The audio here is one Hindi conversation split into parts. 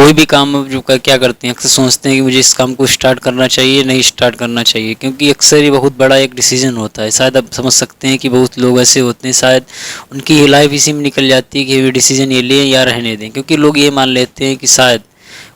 कोई भी काम जो क्या करते हैं, अक्सर सोचते हैं कि मुझे इस काम को स्टार्ट करना चाहिए नहीं स्टार्ट करना चाहिए, क्योंकि अक्सर ये बहुत बड़ा एक डिसीजन होता है। शायद आप समझ सकते हैं कि बहुत लोग ऐसे होते हैं, शायद उनकी लाइफ इसी में निकल जाती है कि वे डिसीजन ये लें या रहने दें, क्योंकि लोग ये मान लेते हैं कि शायद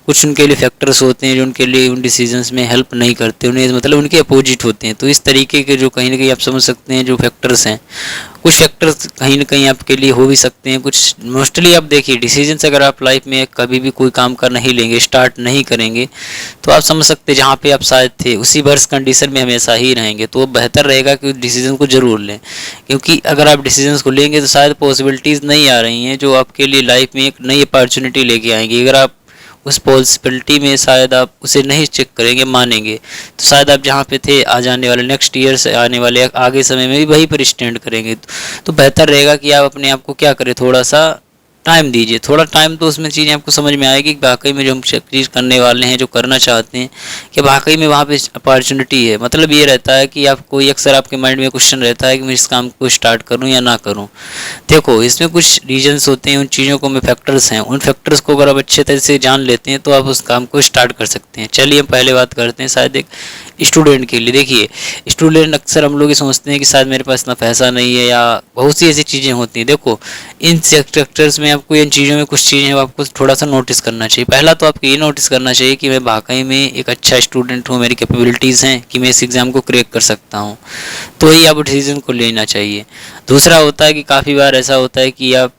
कुछ उनके लिए फैक्टर्स होते हैं जो उनके लिए उन डिसीजंस में हेल्प नहीं करते, उन्हें मतलब उनके अपोजिट होते हैं। तो इस तरीके के जो कहीं ना कहीं आप समझ सकते हैं जो फैक्टर्स हैं, कुछ फैक्टर्स कहीं ना कहीं आपके लिए हो भी सकते हैं, कुछ मोस्टली आप देखिए डिसीजंस अगर आप लाइफ में कभी भी कोई काम कर नहीं लेंगे, स्टार्ट नहीं करेंगे, तो आप समझ सकते हैं जहाँ पे आप शायद थे उसी वर्ष कंडीशन में हमेशा ही रहेंगे। तो बेहतर रहेगा कि डिसीजन को जरूर लें, क्योंकि अगर आप डिसीजंस को लेंगे तो शायद पॉसिबिलिटीज़ नहीं आ रही हैं जो आपके लिए लाइफ में एक नई अपॉर्चुनिटी लेके आएंगी। अगर आप उस पॉसिबिलिटी में शायद आप उसे नहीं चेक करेंगे, मानेंगे, तो शायद आप जहाँ पे थे आ जाने वाले नेक्स्ट ईयर से आने वाले आगे समय में भी वहीं पर स्टैंड करेंगे। तो बेहतर रहेगा कि आप अपने आप को क्या करें, थोड़ा सा टाइम दीजिए। थोड़ा टाइम तो उसमें चीज़ें आपको समझ में आएगी कि वाकई में जो हम चीज़ करने वाले हैं, जो करना चाहते हैं, कि वाकई में वहाँ पे अपॉर्चुनिटी है। मतलब ये रहता है कि आप कोई अक्सर आपके माइंड में क्वेश्चन रहता है कि मैं इस काम को स्टार्ट करूँ या ना करूँ। देखो इसमें कुछ रीजंस होते हैं, उन चीज़ों को में फैक्टर्स हैं, उन फैक्टर्स को अगर आप अच्छे तरह से जान लेते हैं तो आप उस काम को स्टार्ट कर सकते हैं। चलिए हम पहले बात करते हैं शायद एक स्टूडेंट के लिए। देखिए स्टूडेंट अक्सर हम लोग ये सोचते हैं कि शायद मेरे पास इतना पैसा नहीं है या बहुत सी ऐसी चीज़ें होती हैं। देखो इन सेक्टर्स में आपको इन चीज़ों में कुछ चीज़ें आपको थोड़ा सा नोटिस करना चाहिए। पहला तो आपको ये नोटिस करना चाहिए कि मैं वाकई में एक अच्छा स्टूडेंट हूँ, मेरी कैपेबिलिटीज़ हैं कि मैं इस एग्ज़ाम को क्रैक कर सकता हूँ, तो ही आप डिसीजन को लेना चाहिए। दूसरा होता है कि काफ़ी बार ऐसा होता है कि आप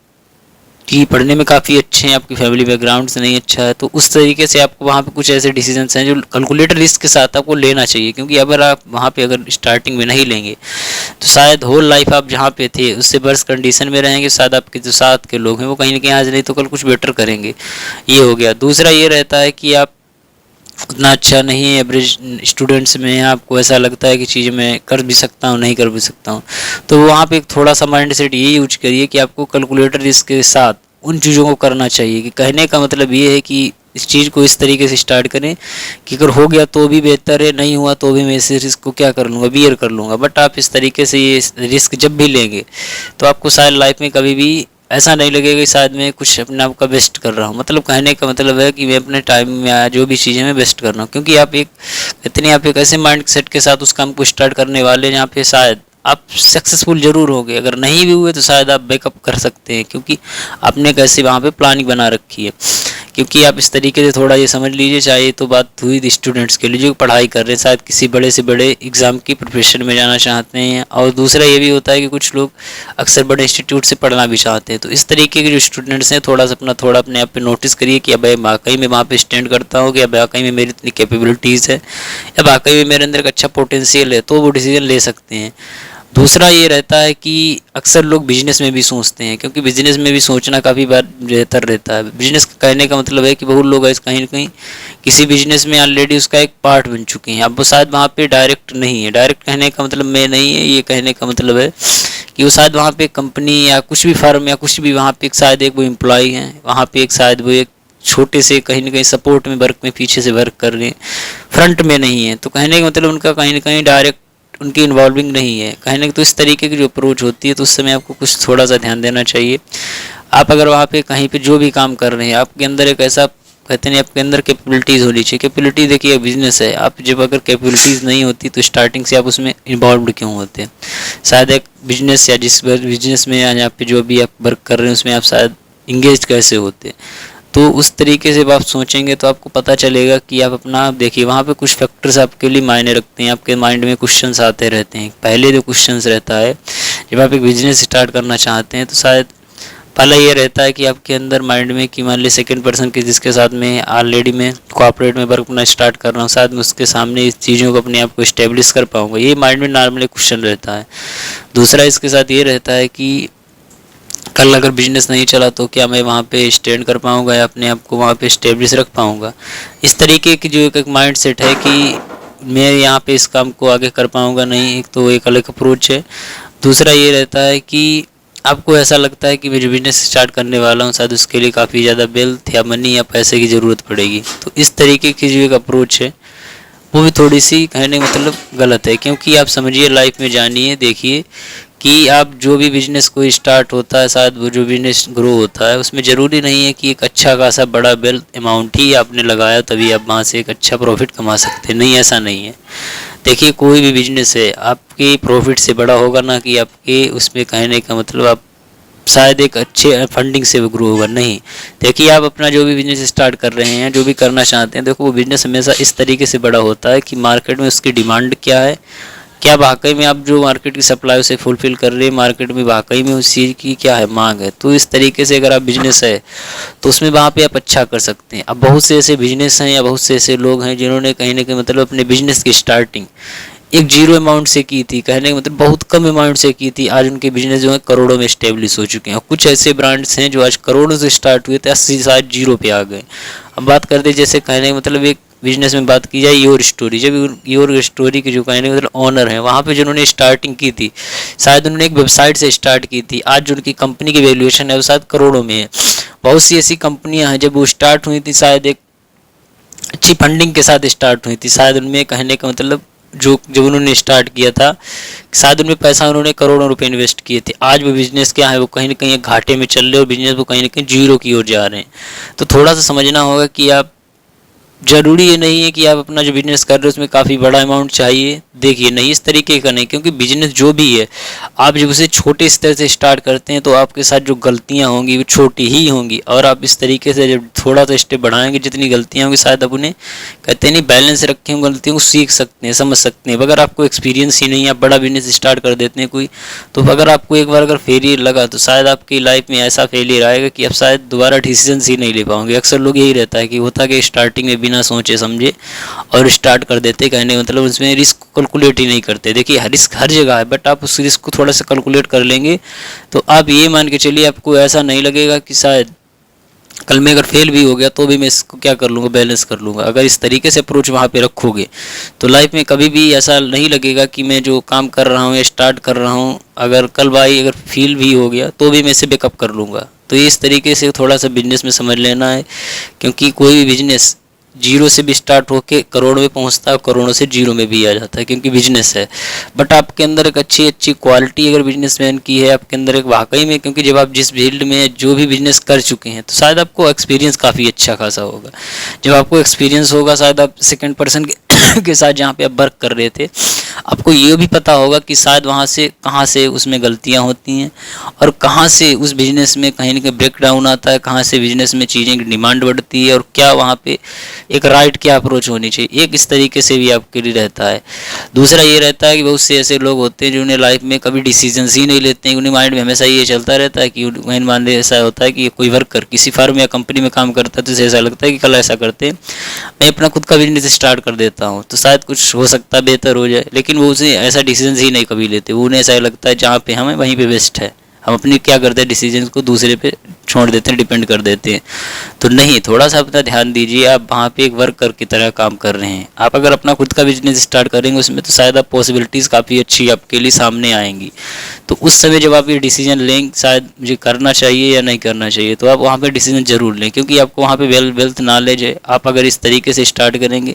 कि पढ़ने में काफ़ी अच्छे हैं, आपकी फैमिली बैकग्राउंड से नहीं अच्छा है, तो उस तरीके से आपको वहाँ पे कुछ ऐसे डिसीजंस हैं जो कैलकुलेटेड रिस्क के साथ आपको लेना चाहिए। क्योंकि अगर आप वहाँ पे अगर स्टार्टिंग में नहीं लेंगे तो शायद होल लाइफ आप जहाँ पे थे उससे वर्स कंडीशन में रहेंगे। शायद आपके जो साथ के लोग हैं वो कहीं ना कहीं आज नहीं तो कल कुछ बेटर करेंगे। ये हो गया। दूसरा ये रहता है कि आप उतना अच्छा नहीं है, एवरेज स्टूडेंट्स में आपको ऐसा लगता है कि चीज़ें मैं कर भी सकता हूँ नहीं कर भी सकता हूँ, तो वहाँ पे थोड़ा सा माइंड सेट ये यूज करिए कि आपको कैलकुलेटर इसके साथ उन चीज़ों को करना चाहिए। कि कहने का मतलब ये है कि इस चीज़ को इस तरीके से स्टार्ट करें कि अगर हो गया तो भी बेहतर है, नहीं हुआ तो भी मैं इस रिस्क को क्या कर लूँगा, बियर कर लूँगा। बट आप इस तरीके से ये रिस्क जब भी लेंगे तो आपको शायद लाइफ में कभी भी ऐसा नहीं लगेगा कि शायद मैं कुछ अपने आप का बेस्ट कर रहा हूँ। मतलब कहने का मतलब है कि मैं अपने टाइम में आया जो भी चीज़ें मैं बेस्ट कर रहा हूँ, क्योंकि आप एक इतने आप एक ऐसे माइंड सेट के साथ उस काम को स्टार्ट करने वाले हैं जहाँ पे शायद आप सक्सेसफुल जरूर होंगे। अगर नहीं भी हुए तो शायद आप बैकअप कर सकते हैं, क्योंकि आपने कैसे वहाँ पे प्लानिंग बना रखी है। क्योंकि आप इस तरीके से थोड़ा ये समझ लीजिए, चाहे तो बात हुई स्टूडेंट्स के लिए जो पढ़ाई कर रहे हैं, शायद किसी बड़े से बड़े एग्ज़ाम की प्रिपरेशन में जाना चाहते हैं, और दूसरा ये भी होता है कि कुछ लोग अक्सर बड़े इंस्टीट्यूट से पढ़ना भी चाहते हैं। तो इस तरीके के जो स्टूडेंट्स हैं थोड़ा अपने आप पे नोटिस करिए कि अब वाकई में वहाँ पे स्टैंड करता हूँ, कि अब वाकई में मेरी इतनी कैपेबिलिटीज़ है या वाकई में मेरे अंदर एक अच्छा पोटेंशियल है, तो वो डिसीजन ले सकते हैं। दूसरा ये रहता है कि अक्सर लोग बिजनेस में भी सोचते हैं, क्योंकि बिजनेस में भी सोचना काफ़ी बार बेहतर रहता है। बिजनेस कहने का मतलब है कि बहुत लोग ऐसे कहीं ना कहीं किसी बिजनेस में ऑलरेडी उसका एक पार्ट बन चुके हैं। अब वो शायद वहाँ पे डायरेक्ट नहीं है, डायरेक्ट कहने का मतलब मैं नहीं है, ये कहने का मतलब है कि वो शायद वहाँ पे कंपनी या कुछ भी फर्म या कुछ भी वहाँ पे शायद एक वो एम्प्लॉई हैं, वहाँ पे एक शायद वो एक छोटे से कहीं ना कहीं सपोर्ट में वर्क में पीछे से वर्क कर रहे हैं, फ्रंट में नहीं है। तो कहने का मतलब उनका कहीं ना कहीं डायरेक्ट उनकी इन्वॉल्विंग नहीं है। कहने की तो इस तरीके की जो अप्रोच होती है तो उस समय आपको कुछ थोड़ा सा ध्यान देना चाहिए। आप अगर वहाँ पे कहीं पे जो भी काम कर रहे हैं, आपके अंदर एक ऐसा कहते हैं आपके अंदर कैपेबिलिटीज़ होनी चाहिए। कैपेबिलिटी देखिए बिजनेस है, आप जब अगर कैपेबिलिटीज़ नहीं होती तो स्टार्टिंग से आप उसमें इन्वॉल्व क्यों होते हैं। शायद एक बिजनेस या जिस बिजनेस में या यहाँ पे जो भी आप वर्क कर रहे हैं उसमें आप शायद इंगेज कैसे होते हैं। तो उस तरीके से जब आप सोचेंगे तो आपको पता चलेगा कि आप अपना देखिए वहाँ पे कुछ फैक्टर्स आपके लिए मायने रखते हैं। आपके माइंड में क्वेश्चंस आते रहते हैं। पहले जो क्वेश्चंस रहता है जब आप एक बिजनेस स्टार्ट करना चाहते हैं तो शायद पहला ये रहता है कि आपके अंदर माइंड में कि मान ली सेकंड पर्सन के जिसके साथ में ऑलरेडी मैं कोऑपरेट में वर्क अपना स्टार्ट कर रहा हूँ, शायद मैं उसके सामने इस चीज़ों को अपने आप को इस्टेब्लिश कर पाऊँगा। ये माइंड में नॉर्मली क्वेश्चन रहता है। दूसरा इसके साथ ये रहता है कि कल अगर बिजनेस नहीं चला तो क्या मैं वहाँ पे स्टैंड कर पाऊँगा या अपने आप को वहाँ पे स्टेब्लिश रख पाऊँगा। इस तरीके की जो एक माइंड सेट है कि मैं यहाँ पे इस काम को आगे कर पाऊँगा नहीं, एक तो एक अलग अप्रोच है। दूसरा ये रहता है कि आपको ऐसा लगता है कि मैं जो बिजनेस स्टार्ट करने वाला हूँ शायद उसके लिए काफ़ी ज़्यादा वेल्थ या मनी या पैसे की ज़रूरत पड़ेगी। तो इस तरीके की जो एक अप्रोच है वो भी थोड़ी सी कहने मतलब गलत है। क्योंकि आप समझिए लाइफ में जानिए देखिए कि आप जो भी बिजनेस कोई स्टार्ट होता है, शायद वो जो बिजनेस ग्रो होता है उसमें ज़रूरी नहीं है कि एक अच्छा खासा बड़ा वेल्थ अमाउंट ही आपने लगाया तभी आप वहाँ से एक अच्छा प्रॉफिट कमा सकते हैं। नहीं, ऐसा नहीं है। देखिए, कोई भी बिजनेस है आपके प्रॉफिट से बड़ा होगा ना कि आपके उसमें कहने का मतलब आप शायद एक अच्छे फंडिंग से वो ग्रो होगा। नहीं, देखिए आप अपना जो भी बिजनेस स्टार्ट कर रहे हैं, जो भी करना चाहते हैं, देखो वो बिजनेस हमेशा इस तरीके से बड़ा होता है कि मार्केट में उसकी डिमांड क्या है, क्या वाकई में आप जो मार्केट की सप्लाई उसे फुलफिल कर रहे हैं, मार्केट में वाकई में उस चीज़ की क्या है मांग है। तो इस तरीके से अगर आप बिजनेस है तो उसमें वहाँ पे आप अच्छा कर सकते हैं। अब बहुत से ऐसे बिजनेस हैं या बहुत से ऐसे लोग हैं जिन्होंने कहीं ना कहीं मतलब अपने बिजनेस की स्टार्टिंग एक जीरो अमाउंट से की थी, कहने का मतलब बहुत कम अमाउंट से की थी। आज उनके बिजनेस जो है करोड़ों में स्टेब्लिश हो चुके हैं। और कुछ ऐसे ब्रांड्स हैं जो आज करोड़ों से स्टार्ट हुए थे, 80 शायद जीरो पे आ गए। अब बात करते जैसे कहने का मतलब एक बिजनेस में बात की जाए योर स्टोरी, जब योर स्टोरी के जो कहने का मतलब ऑनर है वहाँ पे जिन्होंने स्टार्टिंग की थी, शायद उन्होंने एक वेबसाइट से स्टार्ट की थी। आज जो उनकी कंपनी की वैल्यूएशन है वो शायद करोड़ों में है। बहुत सी ऐसी कंपनियां हैं जब वो स्टार्ट हुई थी शायद एक अच्छी फंडिंग के साथ स्टार्ट हुई थी। शायद उनमें कहने का मतलब जो जब उन्होंने स्टार्ट किया था शायद उनमें पैसा उन्होंने करोड़ों रुपए इन्वेस्ट किए थे। आज वो बिजनेस क्या है वो कहीं ना कहीं एक घाटे में चल रहे हैं और बिजनेस वो कहीं ना कहीं जीरो की ओर जा रहे हैं। तो थोड़ा सा समझना होगा कि आप ज़रूरी ये नहीं है कि आप अपना जो बिजनेस कर रहे हो उसमें काफ़ी बड़ा अमाउंट चाहिए। देखिए, नहीं, इस तरीके का नहीं, क्योंकि बिजनेस जो भी है आप जब उसे छोटे स्तर से स्टार्ट करते हैं तो आपके साथ जो गलतियां होंगी वो छोटी ही होंगी, और आप इस तरीके से जब थोड़ा सा स्टेप बढ़ाएंगे जितनी गलतियां होंगी शायद आप उन्हें कहते नहीं बैलेंस रखें, उन गलतियों को सीख सकते हैं, समझ सकते हैं। अगर आपको एक्सपीरियंस ही नहीं है, आप बड़ा बिजनेस स्टार्ट कर देते हैं कोई, तो अगर आपको एक बार अगर फेलियर लगा तो शायद आपकी लाइफ में ऐसा फेलियर आएगा कि आप शायद दोबारा डिसीजन ही नहीं ले पाओगे। अक्सर लोग यही रहता है कि होता कि स्टार्टिंग में बिना सोचे समझे और स्टार्ट कर देते, कहने मतलब उसमें रिस्क कैलकुलेट ही नहीं करते। देखिए, रिस्क हर जगह है, बट आप उस रिस्क को थोड़ा सा कैलकुलेट कर लेंगे तो आप ये मान के चलिए आपको ऐसा नहीं लगेगा कि शायद कल में अगर फेल भी हो गया तो भी मैं इसको क्या कर लूँगा, बैलेंस कर लूँगा। अगर इस तरीके से अप्रोच वहाँ पे रखोगे तो लाइफ में कभी भी ऐसा नहीं लगेगा कि मैं जो काम कर रहा हूँ या स्टार्ट कर रहा हूँ अगर कल भाई अगर फेल भी हो गया तो भी मैं इसे बैकअप कर लूँगा। तो ये इस तरीके से थोड़ा सा बिजनेस में समझ लेना है, क्योंकि कोई भी बिजनेस जीरो से भी स्टार्ट होके करोड़ में पहुंचता है और करोड़ों से जीरो में भी आ जाता है, क्योंकि बिजनेस है। बट आपके अंदर एक अच्छी अच्छी क्वालिटी अगर बिजनेसमैन की है आपके अंदर एक वाकई में, क्योंकि जब आप जिस फील्ड में जो भी बिजनेस कर चुके हैं तो शायद आपको एक्सपीरियंस काफ़ी अच्छा खासा होगा। जब आपको एक्सपीरियंस होगा शायद आप सेकेंड पर्सन के साथ जहाँ पे आप वर्क कर रहे थे आपको ये भी पता होगा कि शायद वहाँ से कहाँ से उसमें गलतियाँ होती हैं और कहाँ से उस बिज़नेस में कहीं ना कहीं ब्रेकडाउन आता है, कहाँ से बिज़नेस में चीज़ें की डिमांड बढ़ती है और क्या वहाँ पे एक राइट क्या अप्रोच होनी चाहिए। एक इस तरीके से भी आपके लिए रहता है। दूसरा ये रहता है कि बहुत से ऐसे लोग होते हैं जो उन्हें लाइफ में कभी डिसीजंस ही नहीं लेते हैं, उन्हें माइंड में हमेशा ये चलता रहता है कि उन्हें मान ली ऐसा होता है कि कोई वर्कर किसी फर्म या कंपनी में काम करता है तो उसे ऐसा लगता है कि कल ऐसा करते मैं अपना खुद का बिजनेस स्टार्ट कर देता हूँ तो शायद कुछ हो सकता है बेहतर हो जाए, लेकिन वो उसे ऐसा डिसीजन ही नहीं कभी लेते। वो उन्हें ऐसा लगता है जहाँ पे हमें वहीं पे बेस्ट है, हम अपने क्या करते हैं डिसीजन को दूसरे पे छोड़ देते हैं, डिपेंड कर देते हैं। तो नहीं, थोड़ा सा अपना ध्यान दीजिए। आप वहाँ पे एक वर्कर की तरह काम कर रहे हैं, आप अगर अपना खुद का बिजनेस स्टार्ट करेंगे उसमें तो शायद आप पॉसिबिलिटीज़ काफ़ी अच्छी आपके लिए सामने आएंगी। तो उस समय जब आप ये डिसीजन लें शायद मुझे करना चाहिए या नहीं करना चाहिए, तो आप वहाँ पे डिसीजन जरूर लें, क्योंकि आपको वहाँ पे वेल्थ नॉलेज है। आप अगर इस तरीके से स्टार्ट करेंगे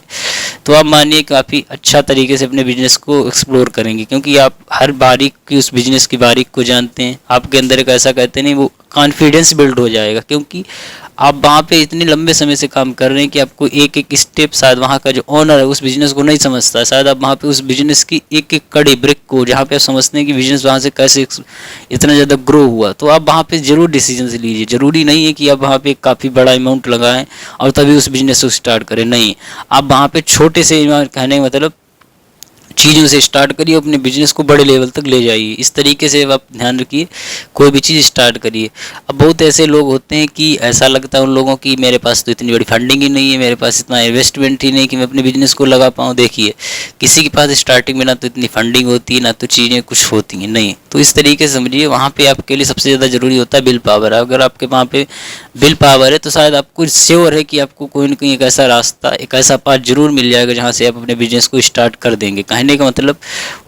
तो आप मानिए काफ़ी अच्छा तरीके से अपने बिजनेस को एक्सप्लोर करेंगे, क्योंकि आप हर बारीक की उस बिजनेस की बारीक को जानते हैं। आपके अंदर एक ऐसा कहते नहीं वो कॉन्फिडेंस बिल्ड हो जाएगा, क्योंकि आप वहाँ पे इतने लंबे समय से काम कर रहे हैं कि आपको एक एक स्टेप शायद वहाँ का जो ओनर है उस बिज़नेस को नहीं समझता है। शायद आप वहाँ पे उस बिज़नेस की एक एक कड़ी ब्रिक को जहाँ पे आप समझते हैं कि बिज़नेस वहाँ से कैसे इतना ज़्यादा ग्रो हुआ, तो आप वहाँ पे ज़रूर डिसीजन लीजिए। ज़रूरी नहीं है कि आप वहाँ पे काफ़ी बड़ा अमाउंट लगाएं और तभी उस बिज़नेस को स्टार्ट करें। नहीं, आप वहाँ पे छोटे से कहने का मतलब चीज़ों से स्टार्ट करिए, अपने बिजनेस को बड़े लेवल तक ले जाइए। इस तरीके से आप ध्यान रखिए, कोई भी चीज़ स्टार्ट करिए। अब बहुत ऐसे लोग होते हैं कि ऐसा लगता है उन लोगों की मेरे पास तो इतनी बड़ी फंडिंग ही नहीं है, मेरे पास इतना इन्वेस्टमेंट ही नहीं कि मैं अपने बिजनेस को लगा पाऊँ। देखिए, किसी के पास स्टार्टिंग में ना तो इतनी फंडिंग होती है ना तो चीज़ें कुछ होती हैं, नहीं। तो इस तरीके से समझिए, वहाँ पर आपके लिए सबसे ज़्यादा ज़रूरी होता है बिल पावर। अगर आपके वहाँ पर बिल पावर है तो शायद आपको श्योर है कि आपको कोई ना कहीं एक ऐसा रास्ता, एक ऐसा पाथ जरूर मिल जाएगा जहाँ से आप अपने बिजनेस को स्टार्ट कर देंगे। कहने का मतलब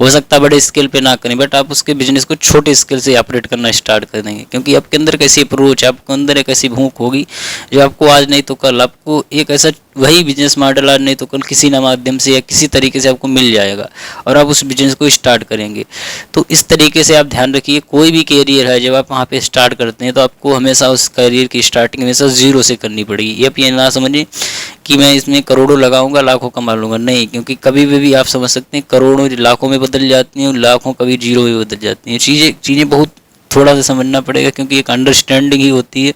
हो सकता है बड़े स्केल पे ना करें, बट आप उसके बिजनेस को छोटे स्केल से ऑपरेट करना स्टार्ट कर देंगे, क्योंकि आपके अंदर कैसी अप्रोच, आपके अंदर एक ऐसी भूख होगी जो आपको आज नहीं तो कल आपको एक ऐसा वही बिजनेस मॉडल आज नहीं तो कल किसी ना माध्यम से या किसी तरीके से आपको मिल जाएगा और आप उस बिजनेस को स्टार्ट करेंगे। तो इस तरीके से आप ध्यान रखिए, कोई भी कैरियर है जब आप वहाँ पे स्टार्ट करते हैं तो आपको हमेशा उस कैरियर की स्टार्टिंग हमेशा ज़ीरो से करनी पड़ेगी। ये आप ये ना समझिए कि मैं इसमें करोड़ों लगाऊंगा लाखों कमा लूँगा, नहीं, क्योंकि कभी भी आप समझ सकते हैं करोड़ों लाखों में बदल जाती हैं और लाखों कभी जीरो में बदल जाती हैं। चीज़ें बहुत थोड़ा सा समझना पड़ेगा, क्योंकि एक अंडरस्टैंडिंग ही होती है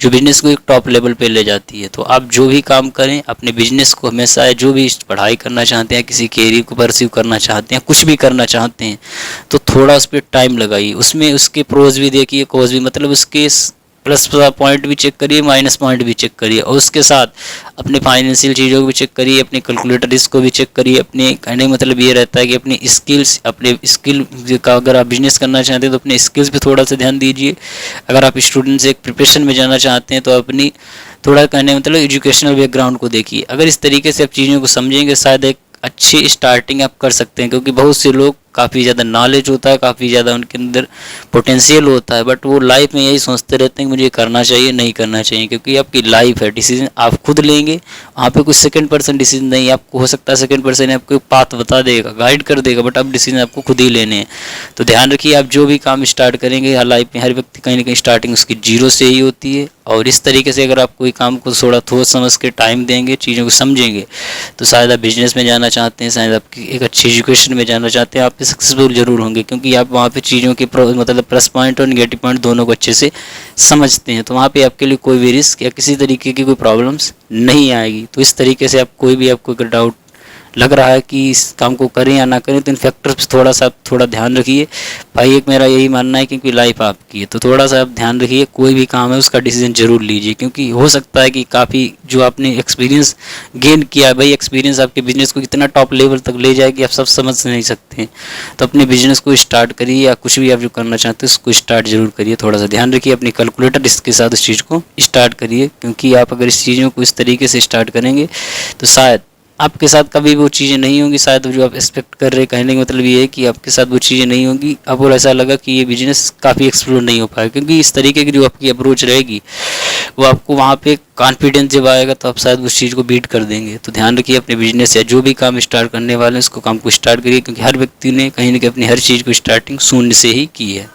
जो बिजनेस को एक टॉप लेवल पे ले जाती है। तो आप जो भी काम करें अपने बिजनेस को हमेशा, जो भी पढ़ाई करना चाहते हैं, किसी कैरियर को परस्यू करना चाहते हैं, कुछ भी करना चाहते हैं, तो थोड़ा उस पर टाइम लगाइए। उसमें उसके प्रोज भी देखिए, कॉज भी, मतलब उसके प्लस पॉइंट भी चेक करिए, माइनस पॉइंट भी चेक करिए, और उसके साथ अपने फाइनेंशियल चीज़ों को भी चेक करिए, अपने कैलकुलेटर रिस्क को भी चेक करिए। अपने कहने का मतलब ये रहता है कि अपनी स्किल्स, अपने स्किल का अगर आप बिजनेस करना चाहते हैं तो अपने स्किल्स पे थोड़ा सा ध्यान दीजिए। अगर आप स्टूडेंट से एक प्रिपरेशन में जाना चाहते हैं तो अपनी थोड़ा कहने मतलब एजुकेशनल बैकग्राउंड को देखिए। अगर इस तरीके से आप चीज़ों को समझेंगे शायद एक अच्छी स्टार्टिंग आप कर सकते हैं, क्योंकि बहुत से लोग काफ़ी ज़्यादा नॉलेज होता है, काफ़ी ज़्यादा उनके अंदर पोटेंशियल होता है, बट वो लाइफ में यही सोचते रहते हैं कि मुझे करना चाहिए, नहीं करना चाहिए, क्योंकि आपकी लाइफ है, डिसीजन आप खुद लेंगे। वहाँ पे कुछ सेकंड पर्सन डिसीजन नहीं, आपको हो सकता है सेकंड पर्सन आपको पाथ बता देगा, गाइड कर देगा, बट अब डिसीजन आपको खुद ही लेने हैं। तो ध्यान रखिए, आप जो भी काम स्टार्ट करेंगे हर लाइफ में, हर व्यक्ति कहीं ना कहीं स्टार्टिंग उसकी जीरो से ही होती है। और इस तरीके से अगर आप कोई काम को थोड़ा सोच समझ के टाइम देंगे, चीज़ों को समझेंगे, तो शायद आप बिजनेस में जाना चाहते हैं, शायद आपकी एक अच्छी एजुकेशन में जाना चाहते हैं, आप पे सक्सेसफुल जरूर होंगे, क्योंकि आप वहाँ पे चीज़ों के मतलब प्लस पॉइंट और नेगेटिव पॉइंट दोनों को अच्छे से समझते हैं। तो वहाँ पे आपके लिए कोई भी रिस्क या किसी तरीके की कोई प्रॉब्लम्स नहीं आएगी। तो इस तरीके से आप कोई भी आपको अगर डाउट लग रहा है कि इस काम को करें या ना करें, तो इन फैक्टर्स पे थोड़ा ध्यान रखिए भाई। एक मेरा यही मानना है, क्योंकि लाइफ आपकी है, तो थोड़ा सा आप ध्यान रखिए। कोई भी काम है उसका डिसीजन जरूर लीजिए, क्योंकि हो सकता है कि काफ़ी जो आपने एक्सपीरियंस गेन किया है भाई, एक्सपीरियंस आपके बिजनेस को कितना टॉप लेवल तक ले जाए कि आप सब समझ नहीं सकते हैं। तो अपने बिजनेस को स्टार्ट करिए, या कुछ भी आप जो करना चाहते हैं उसको स्टार्ट जरूर करिए। थोड़ा सा ध्यान रखिए, अपनी कैलकुलेटर इसके साथ उस चीज़ को स्टार्ट करिए, क्योंकि आप अगर इस चीज़ों को इस तरीके से स्टार्ट करेंगे तो शायद आपके साथ कभी वो चीज़ें नहीं होंगी। शायद जो आप एक्सपेक्ट कर रहे हैं, कहने का मतलब ये है कि आपके साथ वो चीज़ें नहीं होंगी। आपको ऐसा लगा कि ये बिजनेस काफ़ी एक्सप्लोर नहीं हो पाएगा, क्योंकि इस तरीके की जो आपकी अप्रोच रहेगी वो आपको वहाँ पे कॉन्फिडेंस जब आएगा तो आप शायद उस चीज़ को बीट कर देंगे। तो ध्यान रखिए, अपने बिजनेस या जो भी काम स्टार्ट करने वाले हैं उसको काम को स्टार्ट करिए, क्योंकि हर व्यक्ति ने कहीं ना कहीं अपनी हर चीज़ को स्टार्टिंग शून्य से ही की है।